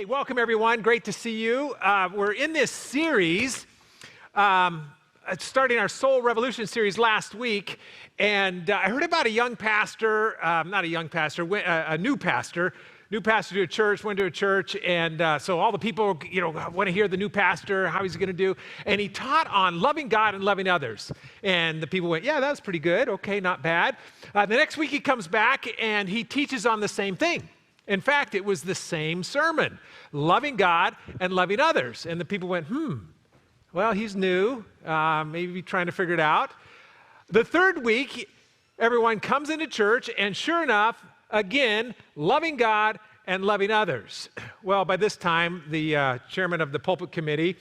Hey, welcome everyone. Great to see you. We're in this series, starting our Soul Revolution series last week, and I heard about a young pastor, not a young pastor, a new pastor to a church, went to a church, and so all the people, want to hear the new pastor, how he's going to do, and he taught on loving God and loving others, and the people went, yeah, that's pretty good, okay, not bad. The next week he comes back and he teaches on the same thing. In fact, it was the same sermon, loving God and loving others. And the people went, well, he's new, maybe trying to figure it out. The third week, everyone comes into church, and sure enough, again, loving God and loving others. Well, by this time, the chairman of the pulpit committee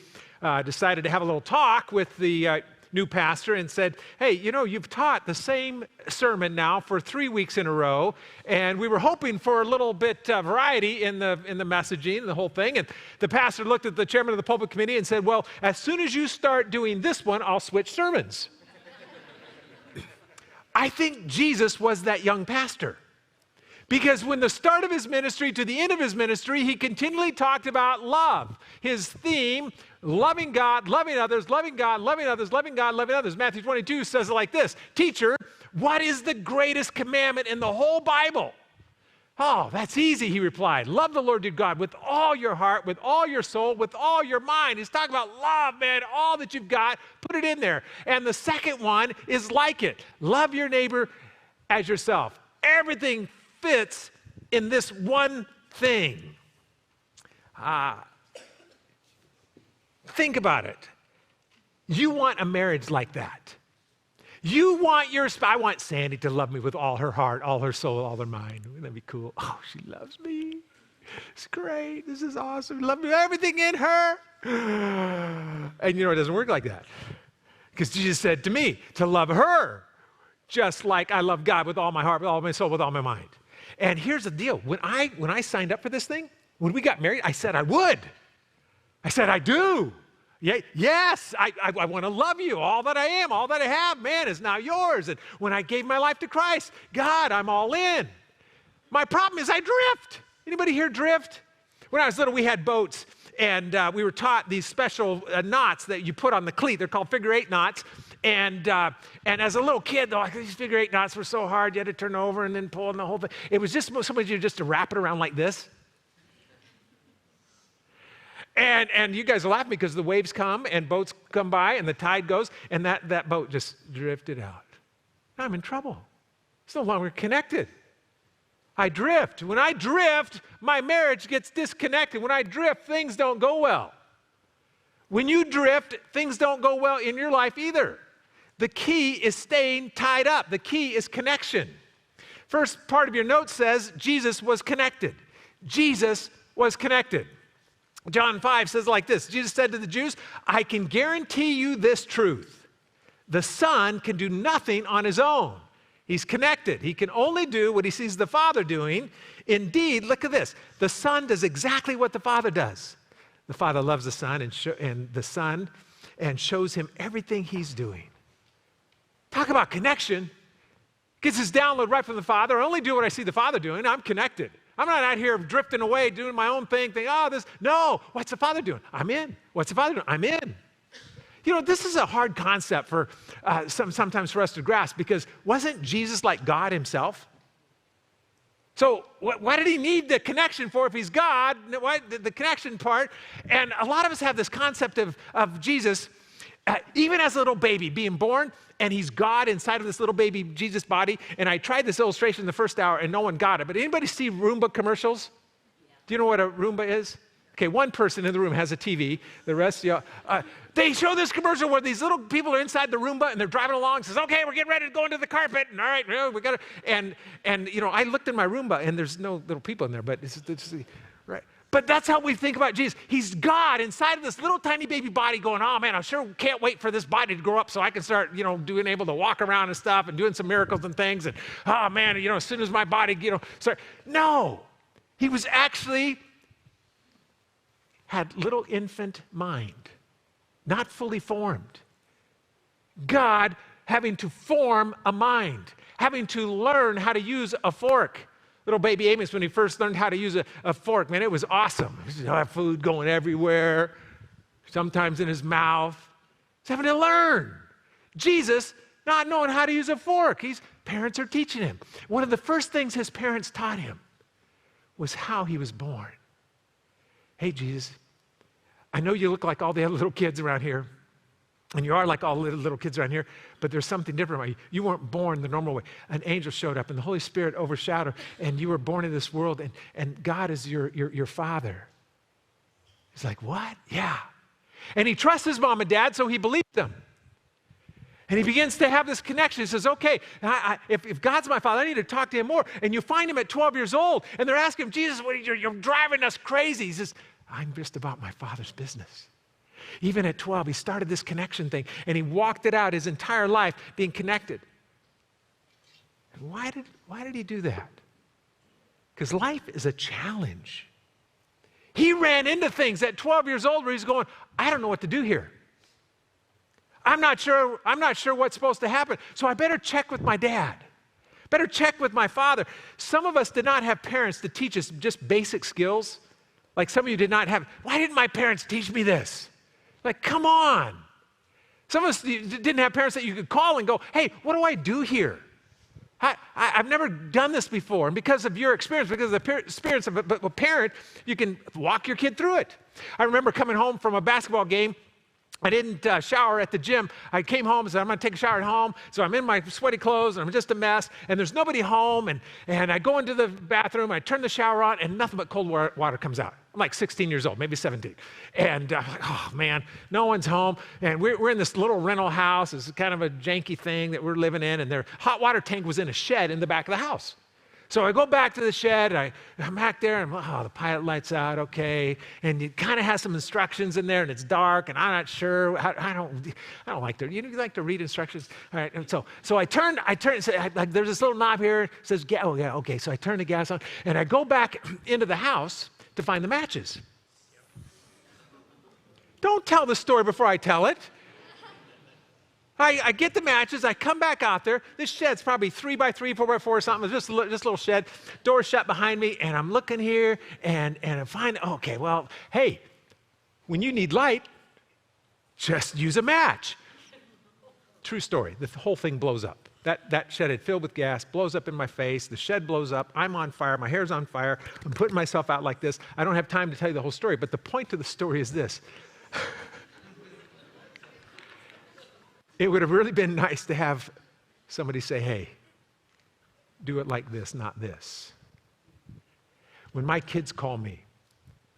decided to have a little talk with the new pastor and said, hey, you've taught the same sermon now for 3 weeks in a row, and we were hoping for a little bit variety in the messaging, the whole thing. And the pastor looked at the chairman of the pulpit committee and said, well, as soon as you start doing this one, I'll switch sermons. I think Jesus was that young pastor. Because when the start of his ministry to the end of his ministry, he continually talked about love. His theme, loving God, loving others, loving God, loving others, loving God, loving others. Matthew 22 says it like this, Teacher, what is the greatest commandment in the whole Bible? Oh, that's easy, he replied. Love the Lord your God with all your heart, with all your soul, with all your mind. He's talking about love, man, all that you've got, put it in there. And the second one is like it. Love your neighbor as yourself. Everything fits in this one thing. Think about it. You want a marriage like that. You want your spouse. I want Sandy to love me with all her heart, all her soul, all her mind. Wouldn't that be cool? Oh, she loves me. It's great. This is awesome. Love me, everything in her. And it doesn't work like that. Because Jesus said to me to love her just like I love God with all my heart, with all my soul, with all my mind. And here's the deal. When I signed up for this thing, when we got married, I said I would. I said I do. Yeah, yes, I want to love you. All that I am, all that I have, man, is now yours. And when I gave my life to Christ, God, I'm all in. My problem is I drift. Anybody here drift? When I was little, we had boats, and we were taught these special knots that you put on the cleat. They're called figure 8 knots. And as a little kid, though, these figure 8 knots were so hard, you had to turn over and then pull in the whole thing. It was just so much just to wrap it around like this. And you guys are laughing because the waves come and boats come by and the tide goes and that boat just drifted out. I'm in trouble. It's no longer connected. I drift. When I drift, my marriage gets disconnected. When I drift, things don't go well. When you drift, things don't go well in your life either. The key is staying tied up. The key is connection. First part of your note says Jesus was connected. Jesus was connected. John 5 says like this, Jesus said to the Jews, I can guarantee you this truth. The Son can do nothing on his own. He's connected. He can only do what he sees the Father doing. Indeed, look at this. The Son does exactly what the Father does. The Father loves the Son and shows him everything he's doing. Talk about connection. Gets his download right from the Father. I only do what I see the Father doing. I'm connected. I'm not out here drifting away, doing my own thing, thinking, no, what's the Father doing? I'm in. What's the Father doing? I'm in. This is a hard concept for sometimes for us to grasp because wasn't Jesus like God himself? So why did he need the connection for if he's God? Why the connection part? And a lot of us have this concept of Jesus, even as a little baby being born, and he's God inside of this little baby Jesus body. And I tried this illustration the first hour, and no one got it. But anybody see Roomba commercials? Yeah. Do you know what a Roomba is? Okay, one person in the room has a TV. The rest, they show this commercial where these little people are inside the Roomba and they're driving along and says, okay, we're getting ready to go into the carpet. And all right, we got to, and I looked in my Roomba and there's no little people in there, but it's right. But that's how we think about Jesus. He's God inside of this little tiny baby body going, oh man, I sure can't wait for this body to grow up so I can start, being able to walk around and stuff and doing some miracles and things. And oh man, as soon as my body, start. No, he was actually had little infant mind, not fully formed. God having to form a mind, having to learn how to use a fork, Little baby Amos, when he first learned how to use a fork, man, it was awesome. He'd have food going everywhere, sometimes in his mouth. He's having to learn. Jesus, not knowing how to use a fork. Parents are teaching him. One of the first things his parents taught him was how he was born. Hey, Jesus, I know you look like all the other little kids around here, and you are like all the little kids around here, but there's something different about you. You weren't born the normal way. An angel showed up, and the Holy Spirit overshadowed, and you were born in this world, and God is your Father. He's like, what? Yeah. And he trusts his mom and dad, so he believes them. And he begins to have this connection. He says, okay, if God's my Father, I need to talk to him more. And you find him at 12 years old, and they're asking him, Jesus, you're driving us crazy. He says, I'm just about my Father's business. Even at 12, he started this connection thing, and he walked it out his entire life being connected. And why did he do that? Because life is a challenge. He ran into things at 12 years old where he's going, I don't know what to do here. I'm not sure what's supposed to happen, so I better check with my dad. Better check with my father. Some of us did not have parents to teach us just basic skills. Like some of you did not have, why didn't my parents teach me this? Like, come on. Some of us didn't have parents that you could call and go, hey, what do I do here? I've never done this before. And because of your experience, because of the experience of a parent, you can walk your kid through it. I remember coming home from a basketball game. I didn't shower at the gym. I came home and said, I'm going to take a shower at home. So I'm in my sweaty clothes, and I'm just a mess, and there's nobody home. And I go into the bathroom, I turn the shower on, and nothing but cold water comes out. I'm like 16 years old, maybe 17. And I'm like, oh, man, no one's home. And we're in this little rental house. It's kind of a janky thing that we're living in, and their hot water tank was in a shed in the back of the house. So I go back to the shed, I'm back there, and the pilot light's out, okay. And it kind of has some instructions in there, and it's dark, and I'm not sure. I don't like to, you like to read instructions? All right, and so I turn, there's this little knob here, it says, oh yeah, okay. So I turn the gas on, and I go back into the house to find the matches. Don't tell the story before I tell it. I get the matches, I come back out there. This shed's probably 3x3, 4x4 or something. It's just a little shed. Door shut behind me, and I'm looking here, and I find, okay, well, hey, when you need light, just use a match. True story. The whole thing blows up. That shed had filled with gas, blows up in my face. The shed blows up. I'm on fire. My hair's on fire. I'm putting myself out like this. I don't have time to tell you the whole story, but the point of the story is this. It would have really been nice to have somebody say, hey, do it like this, not this. When my kids call me,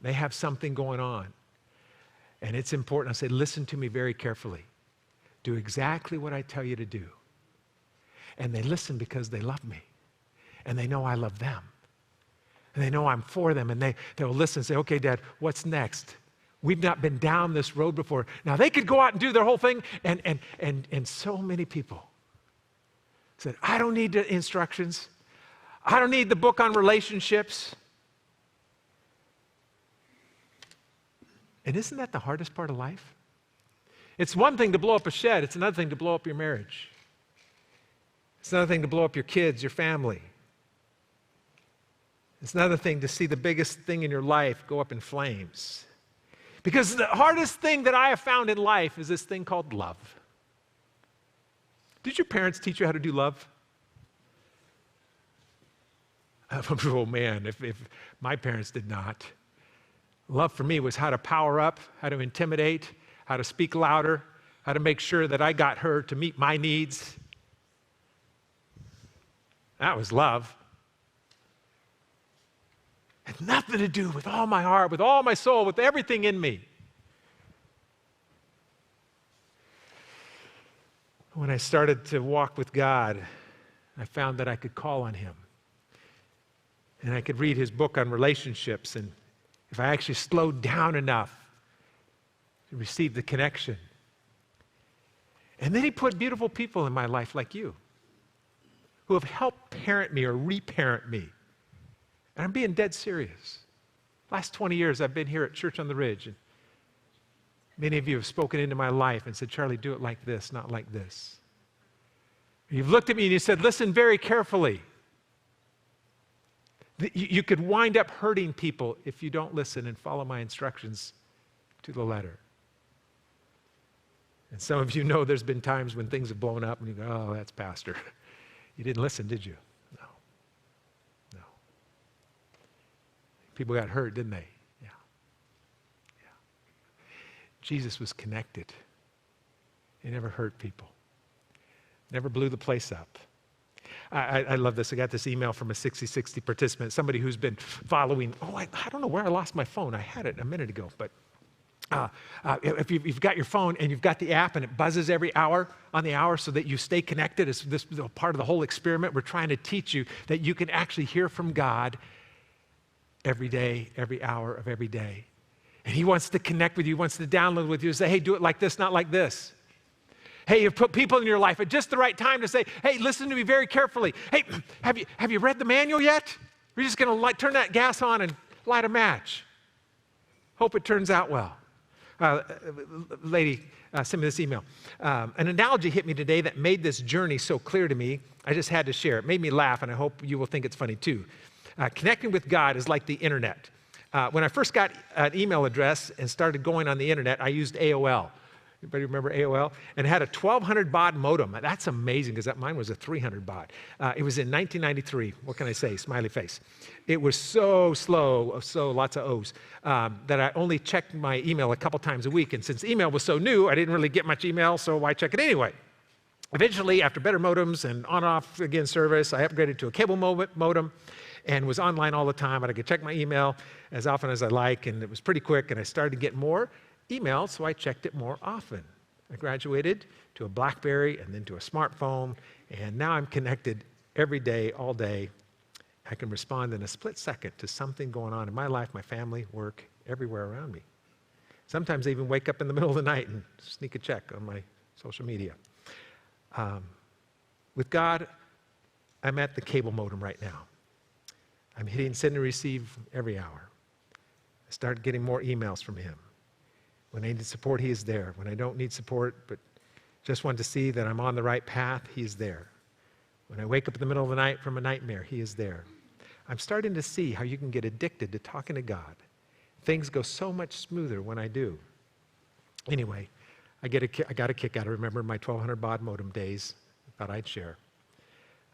they have something going on, and it's important. I say, listen to me very carefully. Do exactly what I tell you to do. And they listen because they love me, and they know I love them, and they know I'm for them, and they'll listen and say, okay, Dad, what's next? We've not been down this road before. Now, they could go out and do their whole thing, and so many people said, I don't need the instructions. I don't need the book on relationships. And isn't that the hardest part of life? It's one thing to blow up a shed. It's another thing to blow up your marriage. It's another thing to blow up your kids, your family. It's another thing to see the biggest thing in your life go up in flames. Because the hardest thing that I have found in life is this thing called love. Did your parents teach you how to do love? Oh man, if my parents did not. Love for me was how to power up, how to intimidate, how to speak louder, how to make sure that I got her to meet my needs. That was love. It had nothing to do with all my heart, with all my soul, with everything in me. When I started to walk with God, I found that I could call on Him. And I could read His book on relationships. And if I actually slowed down enough to receive the connection. And then He put beautiful people in my life like you, who have helped parent me or reparent me. And I'm being dead serious. Last 20 years I've been here at Church on the Ridge, and many of you have spoken into my life and said, Charlie, do it like this, not like this. You've looked at me and you said, listen very carefully. You could wind up hurting people if you don't listen and follow my instructions to the letter. And some of you know there's been times when things have blown up and you go, oh, that's pastor. You didn't listen, did you? No. No. People got hurt, didn't they? Yeah. Yeah. Jesus was connected. He never hurt people. Never blew the place up. I love this. I got this email from a 60/60 participant, somebody who's been following. I don't know where I lost my phone. I had it a minute ago, but if you've got your phone and you've got the app and it buzzes every hour on the hour so that you stay connected, it's this part of the whole experiment. We're trying to teach you that you can actually hear from God every day, every hour of every day. And he wants to connect with you, wants to download with you, say, hey, do it like this, not like this. Hey, you've put people in your life at just the right time to say, hey, listen to me very carefully. Hey, have you read the manual yet? We're just going to turn that gas on and light a match. Hope it turns out well. Lady sent me this email. An analogy hit me today that made this journey so clear to me. I just had to share it. It made me laugh, and I hope you will think it's funny too. Connecting with God is like the internet. When I first got an email address and started going on the internet, I used AOL. Anybody remember AOL? And it had a 1200 baud modem. That's amazing because mine was a 300 baud. It was in 1993. What can I say? Smiley face. It was so slow, so lots of O's, that I only checked my email a couple times a week. And since email was so new, I didn't really get much email, so why check it anyway? Eventually, after better modems and on-off again service, I upgraded to a cable modem and was online all the time. And I could check my email as often as I like, and it was pretty quick, and I started to get more email, so I checked it more often. I graduated to a BlackBerry and then to a smartphone, and now I'm connected every day, all day. I can respond in a split second to something going on in my life, my family, work, everywhere around me. Sometimes I even wake up in the middle of the night and sneak a check on my social media. With God, I'm at the cable modem right now. I'm hitting send and receive every hour. I start getting more emails from him. When I need support, he is there. When I don't need support, but just want to see that I'm on the right path, he is there. When I wake up in the middle of the night from a nightmare, he is there. I'm starting to see how you can get addicted to talking to God. Things go so much smoother when I do. Anyway, I got a kick out of remembering my 1200 baud modem days. I thought I'd share.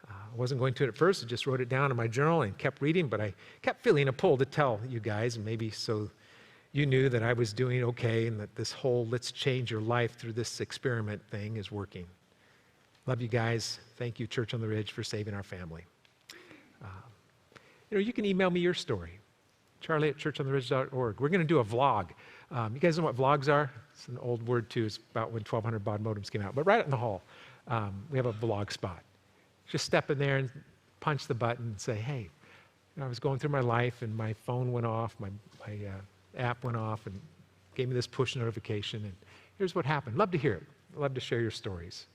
I wasn't going to at first. I just wrote it down in my journal and kept reading, but I kept feeling a pull to tell you guys, and maybe so you knew that I was doing okay and that this whole let's change your life through this experiment thing is working. Love you guys. Thank you, Church on the Ridge, for saving our family. You can email me your story, charlie@churchontheridge.org. We're going to do a vlog. You guys know what vlogs are? It's an old word, too. It's about when 1200 baud modems came out. But right in the hall, we have a vlog spot. Just step in there and punch the button and say, hey, I was going through my life and my phone went off, my app went off and gave me this push notification, and here's what happened. Love to hear it. Love to share your stories.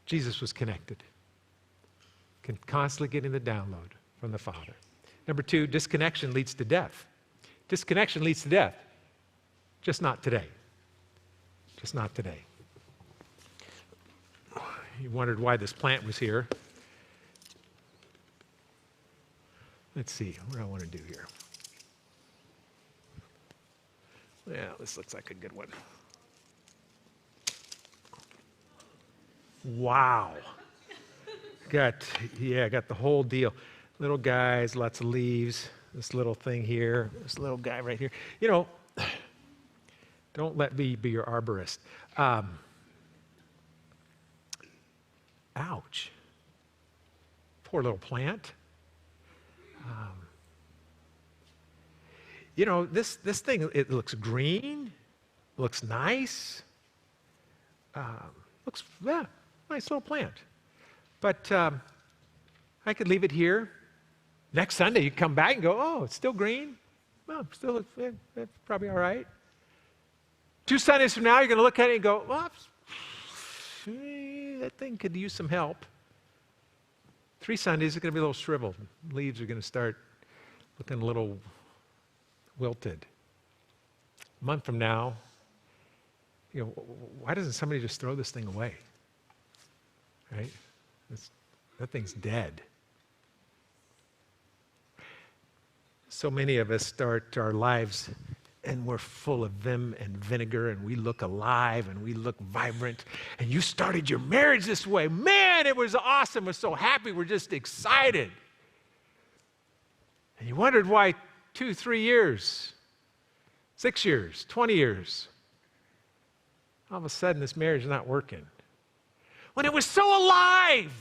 Jesus was connected, constantly getting the download from the Father. Number 2, disconnection leads to death. Disconnection leads to death. Just not today. Just not today. You wondered why this plant was here. Let's see, what do I want to do here? Yeah, this looks like a good one. Wow. Got the whole deal. Little guys, lots of leaves, this little thing here, this little guy right here. Don't let me be your arborist. Ouch. Poor little plant. This thing, it looks green, looks nice, nice little plant. But I could leave it here. Next Sunday, you come back and go, oh, it's still green. Well, still, it's probably all right. 2 Sundays from now, you're going to look at it and go, well, that thing could use some help. 3 Sundays, it's going to be a little shriveled. Leaves are going to start looking a little wilted. A month from now, why doesn't somebody just throw this thing away? Right? That thing's dead. So many of us start our lives and we're full of vim and vinegar and we look alive and we look vibrant. And you started your marriage this way. Man, it was awesome. We're so happy. We're just excited. And you wondered why 2, 3 years, 6 years, 20 years, all of a sudden this marriage is not working. When it was so alive.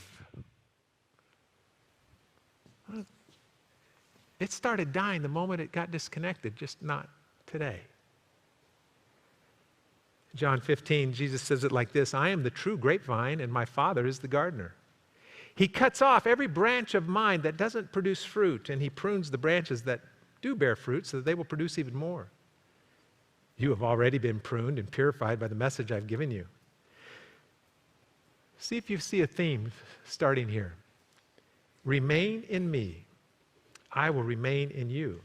It started dying the moment it got disconnected, just not today. John 15, Jesus says it like this: I am the true grapevine, and my Father is the gardener. He cuts off every branch of mine that doesn't produce fruit, and he prunes the branches that do bear fruit so that they will produce even more. You have already been pruned and purified by the message I've given you. See if you see a theme starting here. Remain in me. I will remain in you.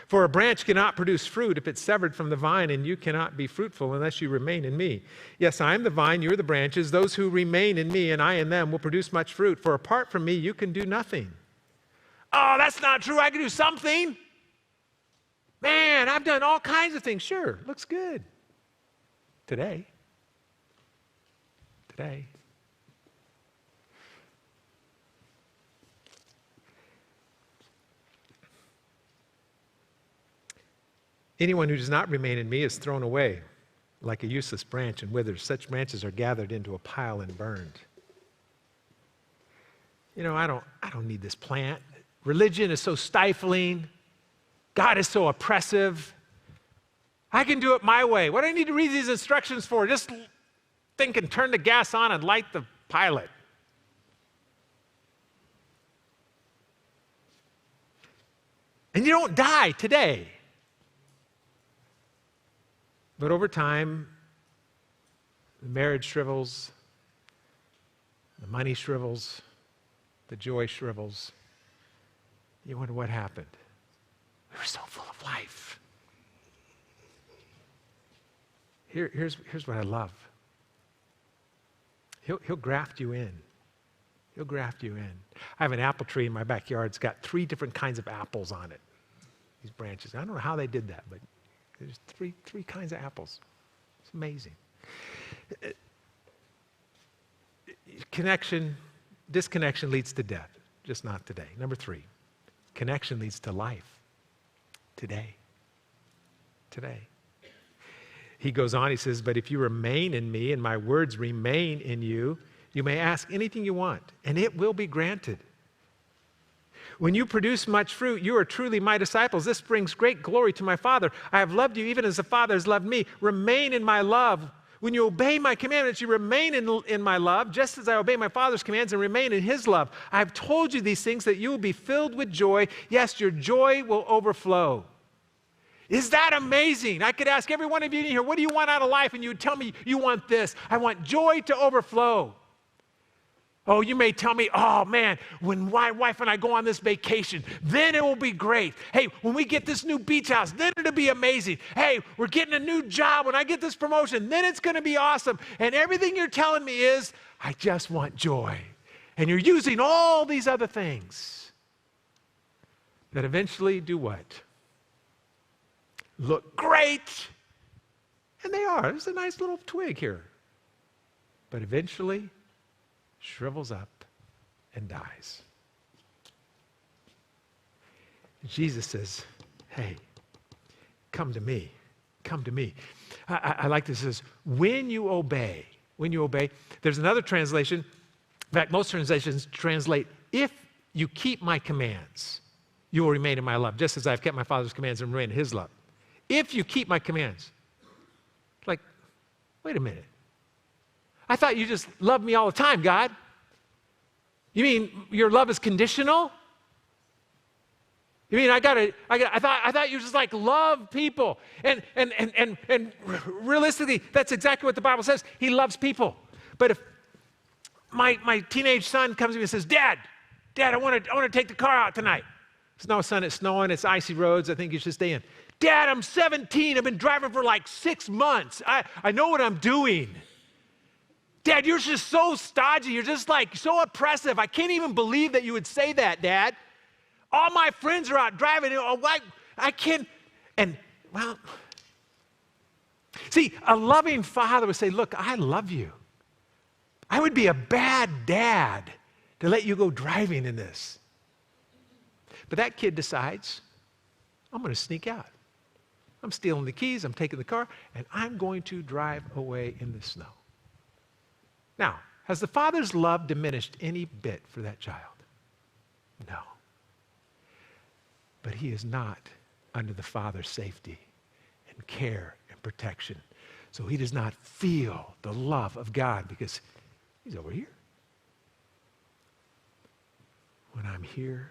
For a branch cannot produce fruit if it's severed from the vine, and you cannot be fruitful unless you remain in me. Yes, I am the vine, you are the branches. Those who remain in me and I in them will produce much fruit. For apart from me, you can do nothing. Oh, that's not true. I can do something. Man, I've done all kinds of things. Sure, looks good. Today. Anyone who does not remain in me is thrown away like a useless branch and withers. Such branches are gathered into a pile and burned. You know, I don't need this plant. Religion is so stifling. God is so oppressive. I can do it my way. What do I need to read these instructions for? Just think and turn the gas on and light the pilot. And you don't die today. But over time, the marriage shrivels, the money shrivels, the joy shrivels. You wonder what happened. We were so full of life. Here's what I love. He'll graft you in. He'll graft you in. I have an apple tree in my backyard. It's got 3 different kinds of apples on it, these branches. I don't know how they did that, but there's three kinds of apples. It's amazing. Disconnection leads to death, just not today. Number 3, connection leads to life. Today. He goes on, he says, but if you remain in me and my words remain in you, you may ask anything you want, and it will be granted. When you produce much fruit, you are truly my disciples. This brings great glory to my Father. I have loved you even as the Father has loved me. Remain in my love. When you obey my commandments, you remain in my love, just as I obey my Father's commands and remain in his love. I have told you these things that you will be filled with joy. Yes, your joy will overflow. Is that amazing? I could ask every one of you in here, what do you want out of life? And you would tell me, you want this. I want joy to overflow. Oh, you may tell me, oh man, when my wife and I go on this vacation, then it will be great. Hey, when we get this new beach house, then it'll be amazing. Hey, we're getting a new job. When I get this promotion, then it's going to be awesome. And everything you're telling me is, I just want joy. And you're using all these other things that eventually do what? Look great. And they are. There's a nice little twig here. But eventually, shrivels up and dies. Jesus says, hey, come to me. Come to me. I like this. It says, when you obey, there's another translation. In fact, most translations translate, if you keep my commands, you will remain in my love, just as I've kept my Father's commands and remain in his love. If you keep my commands. Like, wait a minute. I thought you just loved me all the time, God. You mean your love is conditional? You mean I thought you just like love people. And realistically, that's exactly what the Bible says. He loves people. But if my teenage son comes to me and says, Dad, I want to take the car out tonight. It's no, son, it's snowing, it's icy roads, I think you should stay in. Dad, I'm 17, I've been driving for like 6 months. I know what I'm doing. Dad, you're just so stodgy. You're just like so oppressive. I can't even believe that you would say that, Dad. All my friends are out driving. Oh, I can't. And, well, see, a loving father would say, look, I love you. I would be a bad dad to let you go driving in this. But that kid decides, I'm going to sneak out. I'm stealing the keys, I'm taking the car, and I'm going to drive away in the snow. Now, has the father's love diminished any bit for that child? No. But he is not under the father's safety and care and protection. So he does not feel the love of God because he's over here. When I'm here,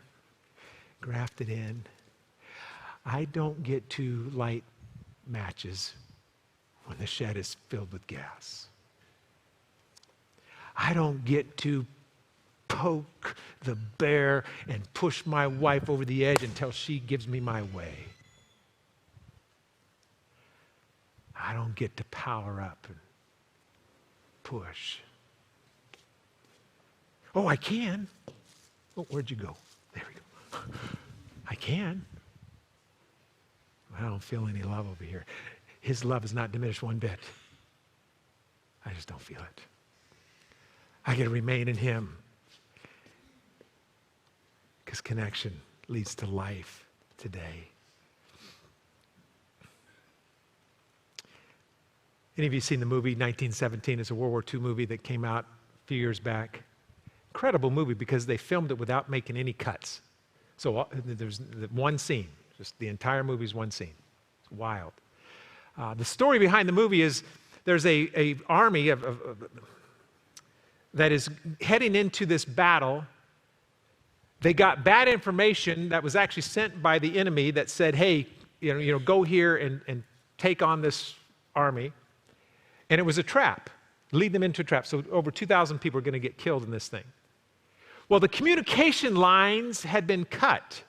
grafted in, I don't get to light matches when the shed is filled with gas. I don't get to poke the bear and push my wife over the edge until she gives me my way. I don't get to power up and push. Oh, I can. Oh, where'd you go? There we go. I can. I don't feel any love over here. His love is not diminished one bit. I just don't feel it. I get to remain in him because connection leads to life today. Any of you seen the movie 1917? It's a World War II movie that came out a few years back. Incredible movie because they filmed it without making any cuts. So there's one scene, just the entire movie is one scene. It's wild. The story behind the movie is there's a army that is heading into this battle. They got bad information that was actually sent by the enemy that said, hey, go here and take on this army. And it was a trap, lead them into a trap. So over 2,000 people are going to get killed in this thing. Well, the communication lines had been cut.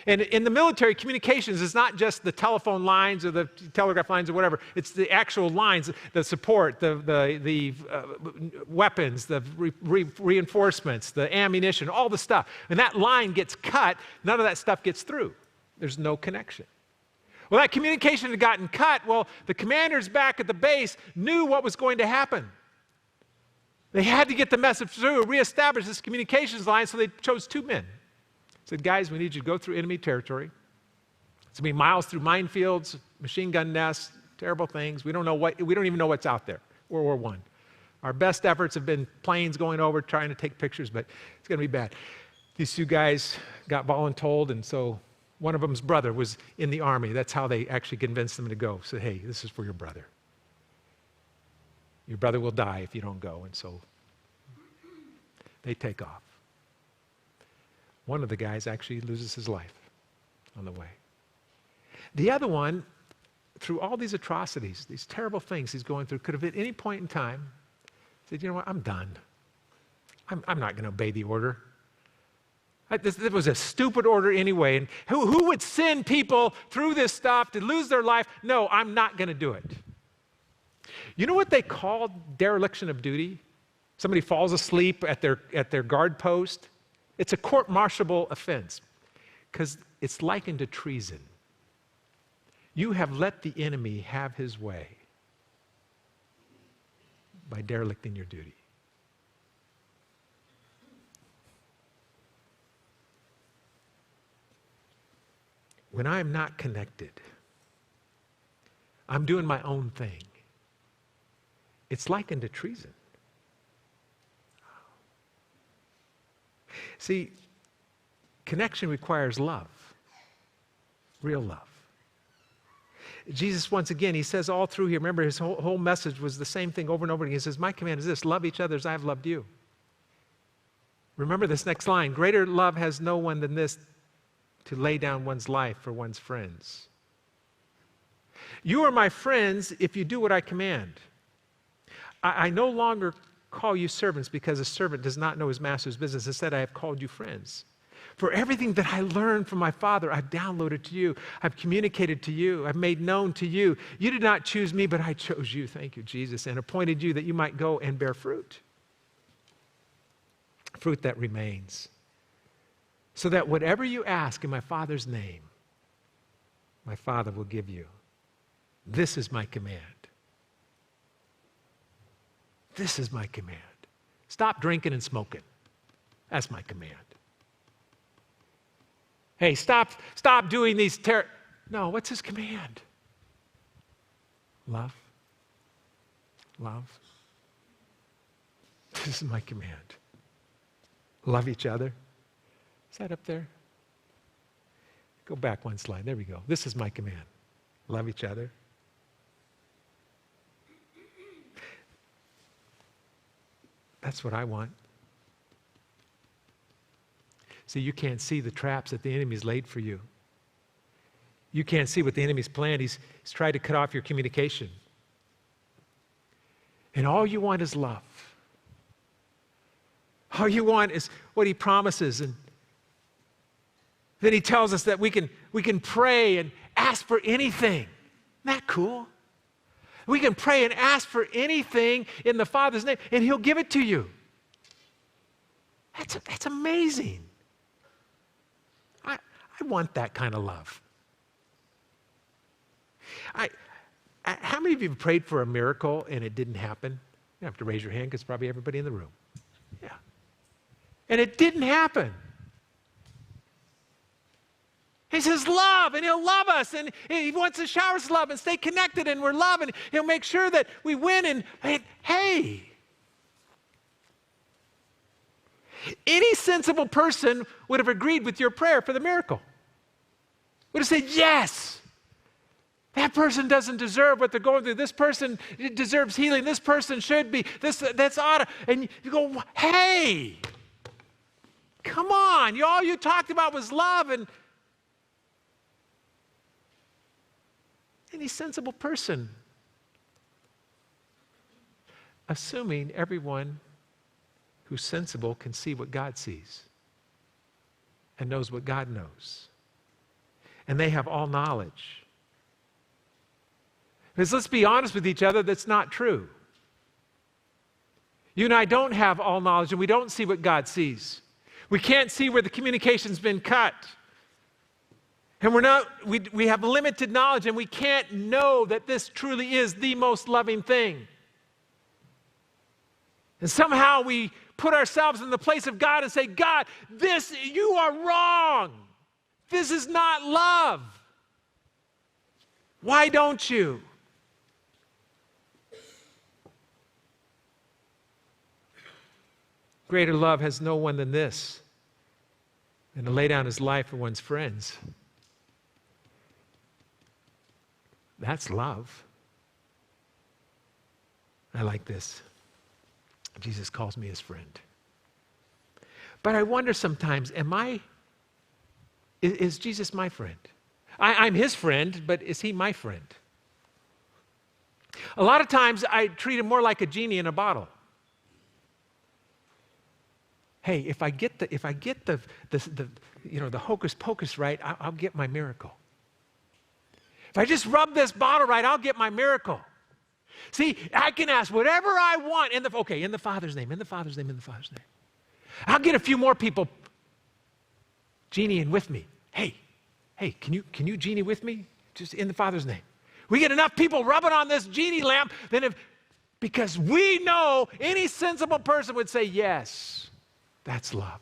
And in the military, communications is not just the telephone lines or the telegraph lines or whatever. It's the actual lines, the support, the weapons, the reinforcements, the ammunition, all the stuff. And that line gets cut, none of that stuff gets through. There's no connection. Well, that communication had gotten cut. Well, the commanders back at the base knew what was going to happen. They had to get the message through, reestablish this communications line, so they chose two men. Said, guys, we need you to go through enemy territory. It's going to be miles through minefields, machine gun nests, terrible things. We don't even know what's out there. World War I. Our best efforts have been planes going over trying to take pictures, but it's going to be bad. These two guys got voluntold, and so one of them's brother was in the army. That's how they actually convinced them to go. Said, hey, this is for your brother. Your brother will die if you don't go. And so they take off. One of the guys actually loses his life on the way. The other one, through all these atrocities, these terrible things he's going through, could have at any point in time said, you know what, I'm done. I'm not going to obey the order. This was a stupid order anyway. And who would send people through this stuff to lose their life? No, I'm not going to do it. You know what they call dereliction of duty? Somebody falls asleep at their guard post. It's a court-martialable offense because it's likened to treason. You have let the enemy have his way by derelicting your duty. When I'm not connected, I'm doing my own thing. It's likened to treason. See, connection requires love, real love. Jesus, once again, he says all through here, remember his whole message was the same thing over and over again. He says, my command is this, love each other as I have loved you. Remember this next line, greater love has no one than this, to lay down one's life for one's friends. You are my friends if you do what I command. I no longer call you servants because a servant does not know his master's business. Instead, I have called you friends. For everything that I learned from my Father, I've downloaded to you. I've communicated to you. I've made known to you. You did not choose me, but I chose you. Thank you, Jesus, and appointed you that you might go and bear fruit. Fruit that remains. so that whatever you ask in my Father's name, my Father will give you. This is my command. This is my command. Stop drinking and smoking. That's my command. Hey, stop doing these No, what's his command? Love. Love. This is my command. Love each other. Is that up there? Go back one slide. There we go. This is my command. Love each other. That's what I want. See, you can't see the traps that the enemy's laid for you. You can't see what the enemy's planned. He's tried to cut off your communication. And all you want is love. All you want is what he promises. And then he tells us that we can pray and ask for anything. Isn't that cool? We can pray and ask for anything in the Father's name, and he'll give it to you. That's amazing. I want that kind of love. How many of you have prayed for a miracle and it didn't happen? You don't have to raise your hand because probably everybody in the room. Yeah. And it didn't happen. He says love, and he'll love us, and he wants to shower us love and stay connected, and we're loved, and he'll make sure that we win. And hey, any sensible person would have agreed with your prayer for the miracle. Would have said, yes, that person doesn't deserve what they're going through. This person deserves healing. This person should be. That's odd. And you go, hey, come on. All you talked about was love, and any sensible person, assuming everyone who's sensible can see what God sees and knows what God knows. And they have all knowledge. Because let's be honest with each other, that's not true. You and I don't have all knowledge, and we don't see what God sees. We can't see where the communication's been cut. And we have limited knowledge, and we can't know that this truly is the most loving thing. And somehow we put ourselves in the place of God and say, God, you are wrong. This is not love. Why don't you? Greater love has no one than this, than to lay down his life for one's friends. That's love. I like this. Jesus calls me his friend. But I wonder sometimes, is Jesus my friend? I'm his friend, but is he my friend? A lot of times I treat him more like a genie in a bottle. Hey, if I get the hocus pocus right, I'll get my miracle. If I just rub this bottle right, I'll get my miracle. See, I can ask whatever I want in the Father's name, in the Father's name, in the Father's name. I'll get a few more people genieing with me. Hey, can you genie with me? Just in the Father's name. We get enough people rubbing on this genie lamp, because we know any sensible person would say, yes, that's love.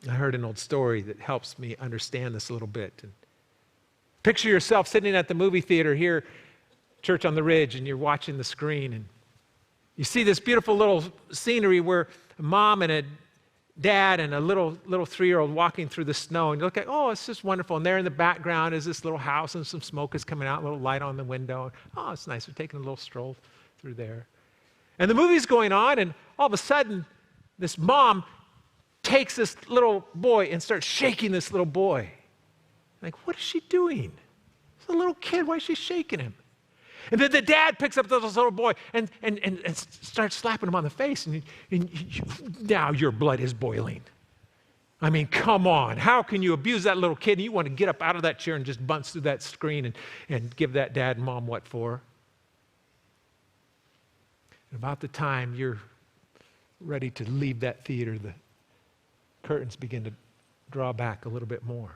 I heard an old story that helps me understand this a little bit. And picture yourself sitting at the movie theater here, Church on the Ridge, and you're watching the screen, and you see this beautiful little scenery where a mom and a dad and a little 3-year-old walking through the snow, and you look at, oh, it's just wonderful. And there in the background is this little house, and some smoke is coming out, a little light on the window. Oh, it's nice. We're taking a little stroll through there. And the movie's going on, and all of a sudden, this mom takes this little boy and starts shaking this little boy. Like, what is she doing? It's a little kid. Why is she shaking him? And then the dad picks up this little boy and starts slapping him on the face. And now your blood is boiling. I mean, come on. How can you abuse that little kid and you want to get up out of that chair and just bounce through that screen and give that dad and mom what for? And about the time you're ready to leave that theater, the curtains begin to draw back a little bit more.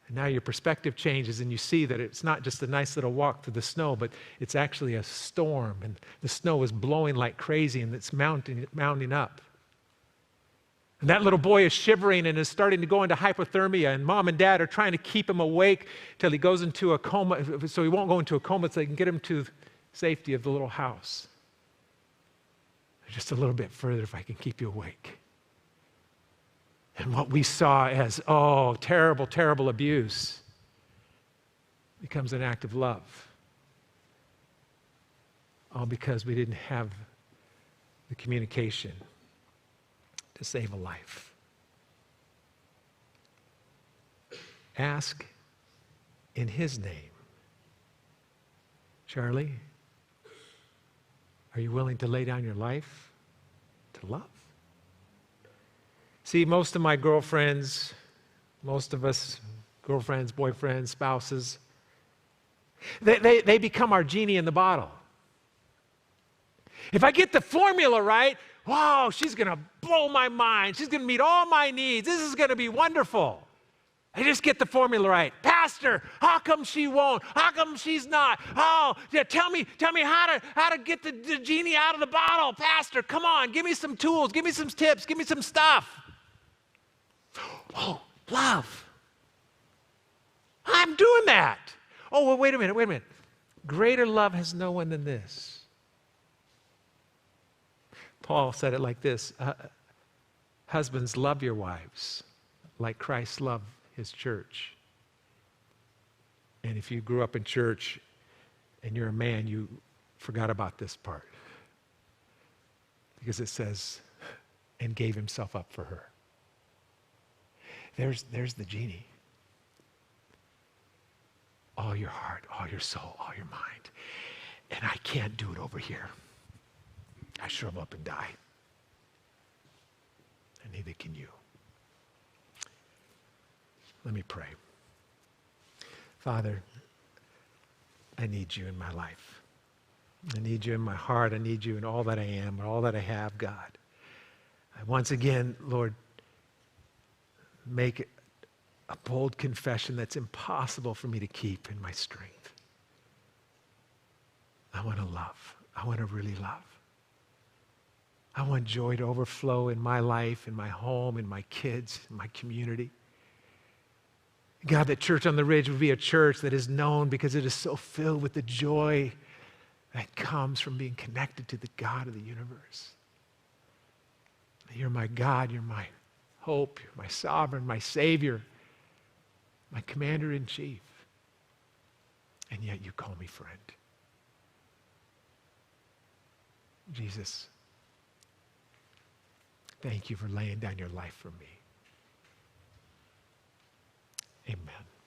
And now your perspective changes and you see that it's not just a nice little walk through the snow, but it's actually a storm, and the snow is blowing like crazy and it's mounting up. And that little boy is shivering and is starting to go into hypothermia, and mom and dad are trying to keep him awake till he goes into a coma, so he won't go into a coma, so they can get him to safety of the little house. Just a little bit further if I can keep you awake. And what we saw as, terrible, terrible abuse becomes an act of love. All because we didn't have the communication to save a life. Ask in His name. Charlie, are you willing to lay down your life to love? See, most of my girlfriends, most of us, girlfriends, boyfriends, spouses, they become our genie in the bottle. If I get the formula right, wow, she's going to blow my mind. She's going to meet all my needs. This is going to be wonderful. I just get the formula right. Pastor, how come she won't? How come she's not? Oh, yeah, tell me how to get the genie out of the bottle. Pastor, come on, give me some tools, give me some tips, give me some stuff. Oh, love. I'm doing that. Oh, well, wait a minute. Greater love has no one than this. Paul said it like this, husbands, love your wives like Christ loved His church. And if you grew up in church and you're a man, you forgot about this part. Because it says, and gave Himself up for her. There's the genie. All your heart, all your soul, all your mind. And I can't do it over here. I shrivel up and die. And neither can you. Let me pray. Father, I need you in my life. I need you in my heart. I need you in all that I am, all that I have, God. I once again, Lord, make it a bold confession that's impossible for me to keep in my strength. I want to love. I want to really love. I want joy to overflow in my life, in my home, in my kids, in my community. God, that Church on the Ridge would be a church that is known because it is so filled with the joy that comes from being connected to the God of the universe. You're my God, you're my hope, you're my sovereign, my Savior, my commander-in-chief. And yet you call me friend. Jesus, thank you for laying down your life for me. Amen.